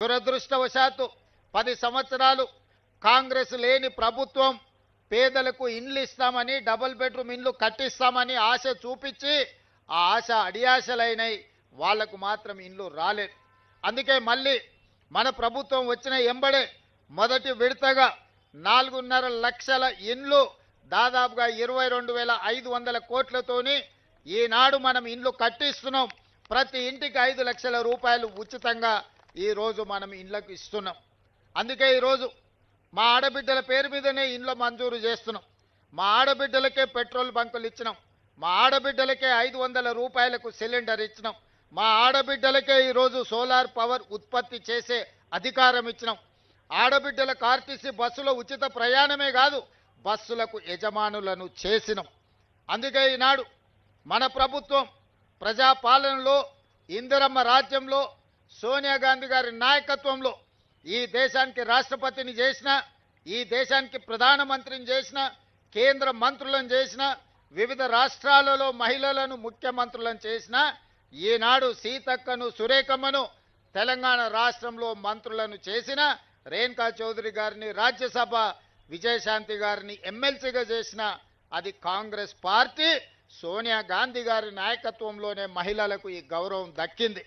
దురదృష్టవశాత్తు 10 సంవత్సరాలు కాంగ్రెస్ లేని ప్రభుత్వం పేదలకు ఇండ్లు ఇస్తామని, డబుల్ బెడ్రూమ్ ఇండ్లు కట్టిస్తామని ఆశ చూపించి ఆ ఆశ అడియాశలైనవి, వాళ్లకు మాత్రం ఇండ్లు రాలేదు. అందుకే మళ్ళీ మన ప్రభుత్వం వచ్చిన ఎంబడే మొదటి విడతగా 4.5 లక్షల ఇండ్లు దాదాపుగా 22,500 కోట్లతోని ఈనాడు మనం ఇండ్లు కట్టిస్తున్నాం. ప్రతి ఇంటికి 5 లక్షల రూపాయలు ఉచితంగా ఈరోజు మనం ఇండ్లకు ఇస్తున్నాం. అందుకే ఈరోజు మా ఆడబిడ్డల పేరు మీదనే ఇండ్లు మంజూరు చేస్తున్నాం. మా ఆడబిడ్డలకే పెట్రోల్ బంకులు ఇచ్చినాం. మా ఆడబిడ్డలకే 500 రూపాయలకు సిలిండర్ ఇచ్చినాం. మా ఆడబిడ్డలకే ఈరోజు సోలార్ పవర్ ఉత్పత్తి చేసే అధికారం ఇచ్చినాం. ఆడబిడ్డలకు ఆర్టీసీ బస్సులో ఉచిత ప్రయాణమే కాదు, బస్సులకు యజమానులను చేసినాం. అందుకే ఈనాడు మన ప్రభుత్వం ప్రజాపాలనలో, ఇందిరమ్మ రాజ్యంలో, సోనియా గాంధీ గారి నాయకత్వంలో ఈ దేశానికి రాష్ట్రపతిని చేసిన, ఈ దేశానికి ప్రధానమంత్రిని చేసిన, కేంద్ర మంత్రులను చేసిన, వివిధ రాష్ట్రాలలో మహిళలను ముఖ్యమంత్రులను చేసిన, ఈనాడు సీతక్కను, సురేఖమ్మను తెలంగాణ రాష్ట్రంలో మంత్రులను చేసిన, రేణుకా చౌదరి గారిని రాజ్యసభ, విజయశాంతి గారిని ఎమ్మెల్సీగా చేసిన అది కాంగ్రెస్ పార్టీ. సోనియా గాంధీ గారి నాయకత్వంలోనే మహిళలకు ఈ గౌరవం దక్కింది.